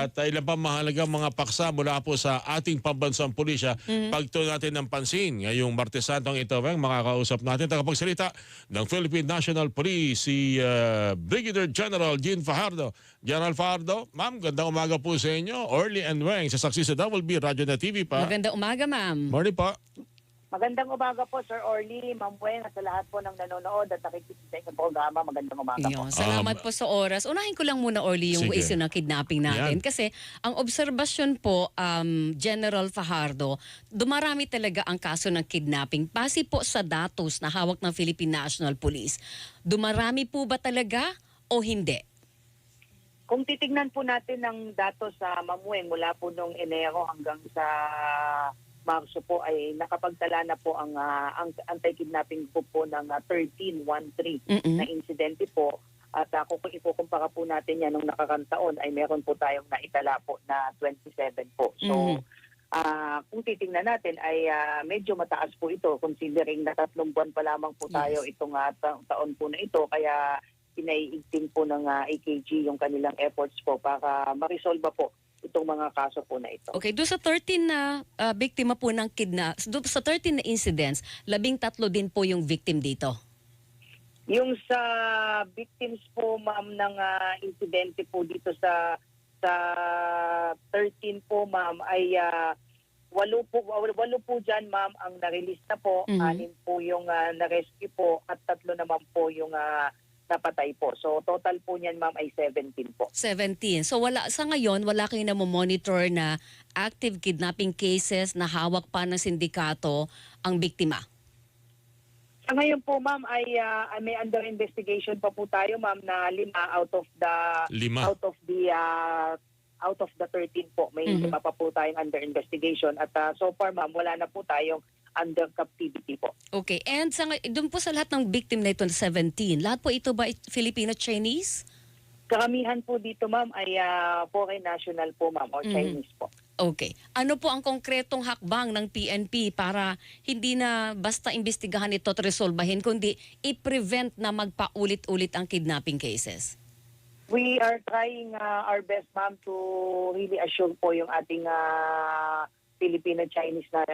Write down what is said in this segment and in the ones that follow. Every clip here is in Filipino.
at ilan pa mahalagang mga paksa mula po sa ating pambansang pulisya. Pagtuon natin ng pansin ngayong Martes Santong ito, makakausap natin tagapagsalita ng Philippine National Police si Brigadier General Jean Fajardo. General Fajardo, ma'am, gandang umaga po sa inyo. Orly and Weng sa saksi sa Double B Radio na TV pa. Magandang umaga, ma'am. Morning po. Magandang umaga po, Sir Orly, Ma'am Weng, at sa lahat po ng nanonood at nakikinig sa inyong programa. Magandang umaga po. Ayun, salamat po sa oras. Unahin ko lang muna, Orly, yung Sige. issue ng kidnapping natin. Yan. Kasi ang obserbasyon po, General Fajardo, dumarami talaga ang kaso ng kidnapping. Base po sa datos na hawak ng Philippine National Police, dumarami po ba talaga o hindi? Kung titignan po natin ng datos sa Ma'am Weng, mula po nung Enero hanggang sa Marso po ay nakapagtala na po ang anti-kidnapping po ng 1313 na insidente po. At kung ikukumpara po natin yan nung nakakang taon ay meron po tayong naitala po na 27 po. So kung titingnan natin ay medyo mataas po ito considering na 3 buwan pa lamang po tayo itong taon po na ito. Kaya pinaiigting po ng AKG yung kanilang efforts po para ma-resolve po itong mga kaso po na ito. Okay, doon sa 13 na biktima po ng sa 13 na incidents, 13 din po yung victim dito. Yung sa victims po, ma'am, ng insidente po dito sa 13 po, ma'am, ay 8 po dyan, ma'am, ang na-release na po. 6 po yung na-rescue po at 3 naman po yung napatay po. So total po niyan, ma'am, ay 17 po. 17. So sa ngayon, wala kayong namomonitor na active kidnapping cases na hawak pa ng sindikato ang biktima? Sa ngayon po, ma'am, ay may under investigation pa po tayo, ma'am, na 5 out of the 13 po. May 5 pa po tayong under investigation at so far, ma'am, wala na po tayong under captivity po. Okay. And doon po sa lahat ng victim na ito, 17, lahat po ito ba Filipino-Chinese? Karamihan po dito, ma'am, ay foreign national po, ma'am, or Chinese po. Okay. Ano po ang konkretong hakbang ng PNP para hindi na basta imbestigahan ito at resolbahin, kundi i-prevent na magpaulit-ulit ang kidnapping cases? We are trying our best, ma'am, to really assure po yung ating Filipino-Chinese na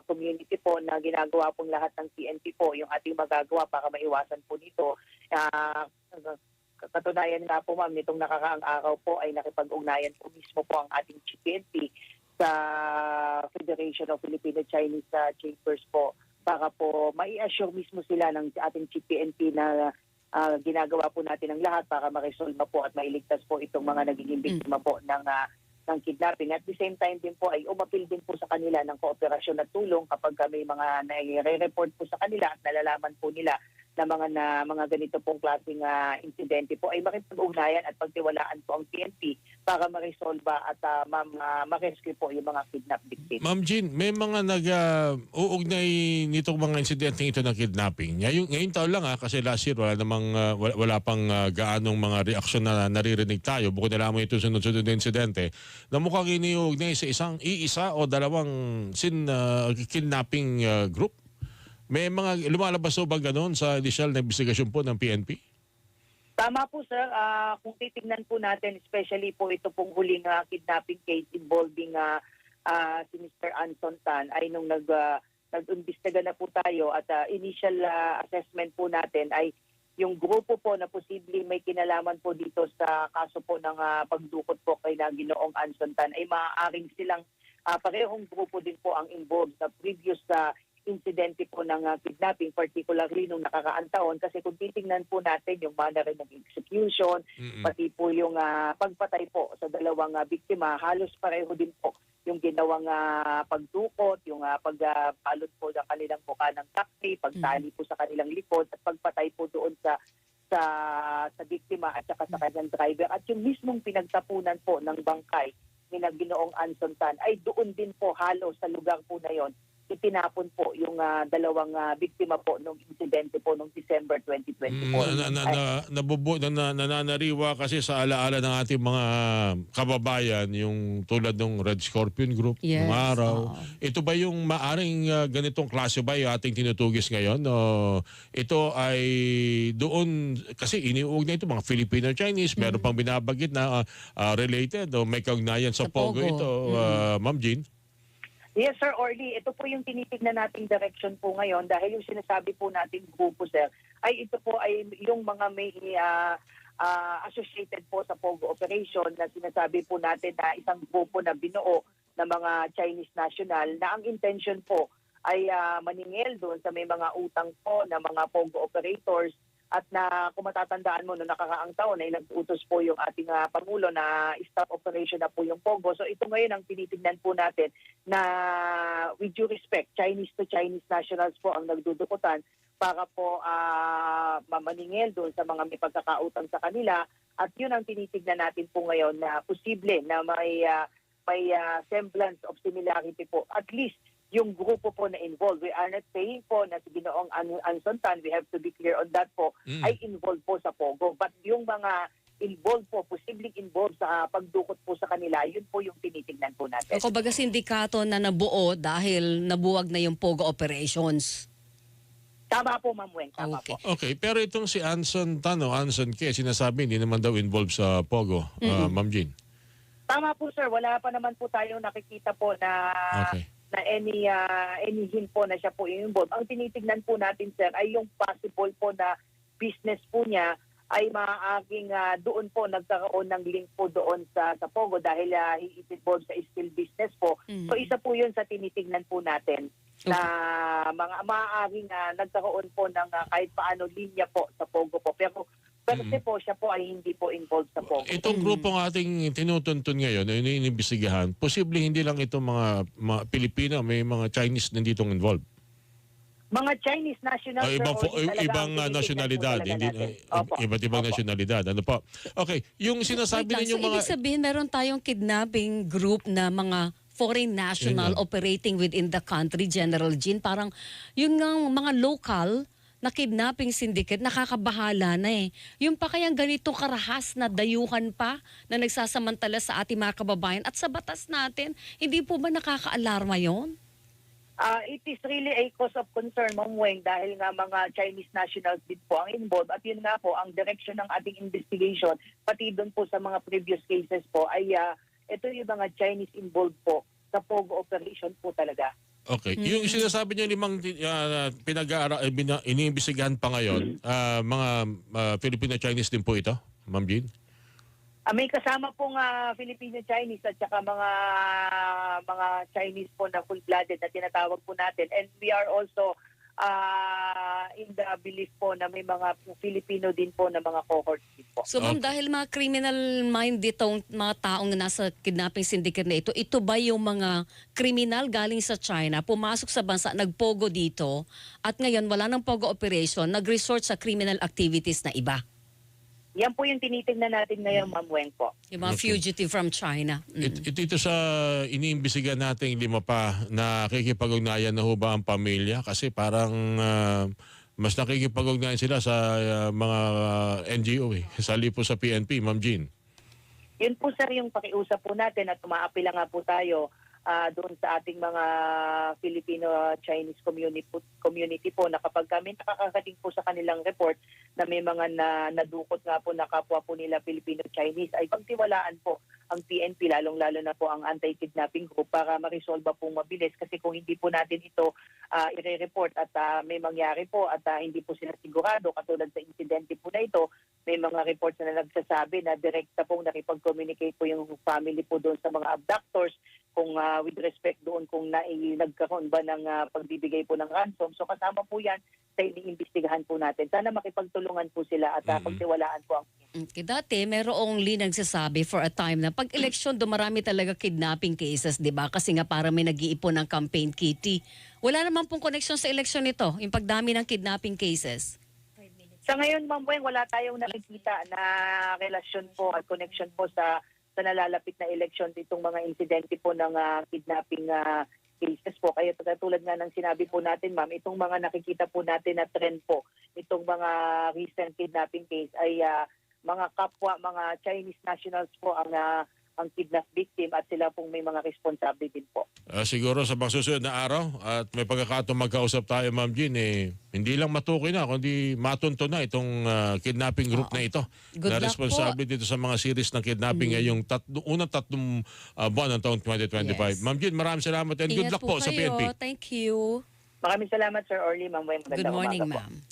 community po na ginagawa pong lahat ng PNP po, yung ating magagawa para maiwasan po dito. Katunayan nga po, ma'am, nitong nakakaang araw po ay nakipag-ugnayan po mismo po ang ating PNP sa Federation of Filipino-Chinese Chambers po para po mai-assure mismo sila ng ating PNP na ginagawa po natin ang lahat para ma-resolve po at mailigtas po itong mga nagiging biktima po ng kidnapping. At the same time din po ay umapil din po sa kanila ng kooperasyon at tulong kapag may mga nai-report po sa kanila at nalalaman po nila na mga ganito pong klaseng insidente po ay makipag-ugnayan at pagtiwalaan po ang PNP para ma-resolve at ma-rescue po yung mga kidnap victims. Ma'am Jean, may mga nag-uugnay nitong mga insidente ito ng kidnapping. Ngayon taon lang kasi last year wala pang gaanong mga reaksyon na naririnig tayo bukod na lamang ito sunod-sunod na insidente na mukhang iniugnay sa iisa o dalawang kidnapping group. May mga lumalabas o ba gano'n sa initial na investigasyon po ng PNP? Tama po, sir. Kung titignan po natin, especially po ito pong huling kidnapping case involving si Mr. Anson Tan, ay nung nag-imbestiga na po tayo at initial assessment po natin ay yung grupo po na posibleng may kinalaman po dito sa kaso po ng pagdukot po kay Ginoong Anson Tan ay maaaring silang parehong grupo din po ang involved sa previous insidente po ng kidnapping, particularly nung nakakaang taon. Kasi kung titingnan po natin yung manner ng execution, pati po yung pagpatay po sa dalawang biktima, halos pareho din po yung ginawang pagdukot, yung pagbalot po ng kanilang mukha ng taxi, pagtali po sa kanilang likod, at pagpatay po doon sa biktima at saka sa kanyang driver. At yung mismong pinagtapunan po ng bangkay ni Ginoong Anson Tan ay doon din po halos sa lugar po na yon itinapon po yung dalawang biktima po nung insidente po nung December 2024. Nananariwa kasi sa alaala ng ating mga kababayan yung tulad ng Red Scorpion Group Yes, nung araw. oo. Ito ba yung maaring ganitong klase ba yung ating tinutugis ngayon? O ito ay doon, kasi iniuugnay ito mga Filipino-Chinese, meron pang binabagit na related o may kaugnayan sa Sa Pogo Pogo. ito, Ma'am Jean? Yes, Sir Orly. Ito po yung tinitignan nating direction po ngayon dahil yung sinasabi po nating grupo, sir, ay ito po ay yung mga may associated po sa Pogo operation na sinasabi po natin na isang grupo na binuo ng mga Chinese national na ang intention po ay maningil doon sa may mga utang po na mga Pogo operators. At na kung matatandaan mo, noong nakakaang taon ay nag-utos po yung ating Pangulo na stop operation na po yung Pogo. So ito ngayon ang tinitignan po natin na with due respect, Chinese to Chinese nationals po ang nagdudukutan para po mamaningil doon sa mga may pagkakautang sa kanila. At yun ang tinitignan natin po ngayon na posible na may semblance of similarity po. At least yung grupo po na involved. We are not saying po na si Ginoong Anson Tan, we have to be clear on that po, ay involved po sa Pogo. But yung mga involved po, posibleng involved sa pagdukot po sa kanila, yun po yung tinitignan po natin. O kumbaga sindikato na nabuo dahil nabuwag na yung Pogo operations. Tama po, Ma'am Wen. Tama Okay. po. Okay, pero itong si Anson Tan o Anson Ke, sinasabi hindi naman daw involved sa Pogo, Ma'am Jean. Tama po, sir. Wala pa naman po tayong nakikita po na Okay. any hint po na siya po involved. Ang tinitignan po natin, sir, ay yung possible po na business po niya ay maaaring doon po nagkaroon ng link po doon sa Pogo dahil he is involved sa steel business po. So isa po yun sa tinitignan po natin na mga maaaring nagkaroon po ng kahit paano linya po sa Pogo po. Pero kasi po siya po ay hindi po involved sa Pogo. Itong grupong ating tinutuntun ngayon, na iniimbestigahan, posible hindi lang itong mga Pilipino, may mga Chinese nanditong involved. Mga Chinese nationals, sir, Ibang, o hindi talaga ibang ang tinitignan nasyonalidad, po talaga hindi, natin. Opo. iba't ibang Opo. nasyonalidad. Ano po? Okay, yung sinasabi Wait lang, ninyong so mga... ibig sabihin meron tayong kidnapping group na mga foreign national Yun lang. operating within the country, General Jean. Parang yung mga local na kidnapping syndicate, nakakabahala na eh. Yung pa kayang ganitong karahas na dayuhan pa na nagsasamantala sa ating mga kababayan at sa batas natin, hindi po ba nakaka-alarma yon? It is really a cause of concern, Ma'am Weng, dahil nga mga Chinese nationals din po ang involved. At yun nga po, ang direction ng ating investigation, pati doon po sa mga previous cases po, ay ito yung mga Chinese involved po sa Pogo operation po talaga. Okay. Yung sinasabi niyo limang iniimbestigahan pa ngayon, mga Filipino-Chinese din po ito, Ma'am Jean? May kasama pong Filipino-Chinese at saka mga Chinese po na full-blooded na tinatawag po natin. And we are also in the belief po na may mga Filipino din po na mga cohorts din po. So ma'am, dahil mga criminal mind ditong mga taong na nasa kidnapping syndicate na ito ba yung mga kriminal galing sa China, pumasok sa bansa, nagpogo dito, at ngayon wala nang pogo operation, nag-resort sa criminal activities na iba? Yan po yung tinitingnan natin ngayon, Ma'am Weng po. Yung mga fugitive from China. Ito sa iniimbestigahan nating lima pa, nakikipag-ugnayan na ho ba ang pamilya? Kasi parang mas nakikipag-ugnayan sila sa mga NGO sa lipo sa PNP, Ma'am Jean. Yun po, sir, yung pakiusap po natin at umaapila nga po tayo doon sa ating mga Filipino-Chinese community po na kapag kami nakakarating po sa kanilang report na may mga nadukot nga po na kapwa po nila Filipino-Chinese ay pagtiwalaan po ang PNP, lalong-lalo na po ang anti-kidnapping group para ma-resolve po mabilis. Kasi kung hindi po natin ito i-report at may mangyari po at hindi po sila sigurado, katulad sa insidente po na ito, may mga reports na nagsasabi na direkta pong nakipag-communicate po yung family po doon sa mga abductors kung with respect doon kung nagkaroon ba ng pagbibigay po ng ransom. So kasama po yan sa iniimbestigahan po natin. Sana makipagtulungan po sila at pagtiwalaan po ang Okay, dati merong nagsasabi for a time na pag election dumarami talaga kidnapping cases, 'di ba? Kasi nga para may nag-iipon ng campaign kitty. Wala naman pong connection sa election nito, yung pagdami ng kidnapping cases. Sa ngayon, Ma'am Weng, wala tayong nakikita na relasyon po at connection po sa nalalapit na election itong mga insidente po ng kidnapping cases po. Kaya tulad nga ng sinabi po natin, ma'am, itong mga nakikita po natin na trend po, itong mga recent kidnapping case ay mga kapwa, mga Chinese nationals po ang kidnap victim at sila pong may mga responsable din po. Siguro sa mga susunod na araw at may pagkakataon magkausap tayo, Ma'am Jean, hindi lang matukoy na, kundi matunto na itong kidnapping group na ito. Good na luck responsable dito sa mga series ng kidnapping ngayong unang 3 buwan ng taong 2025. Yes. Ma'am Jean, maraming salamat and good Ingat luck po sa kayo. PNP. Thank you. Maraming salamat, Sir Orly. Ma'am, magandang Good morning, umaga po. ma'am.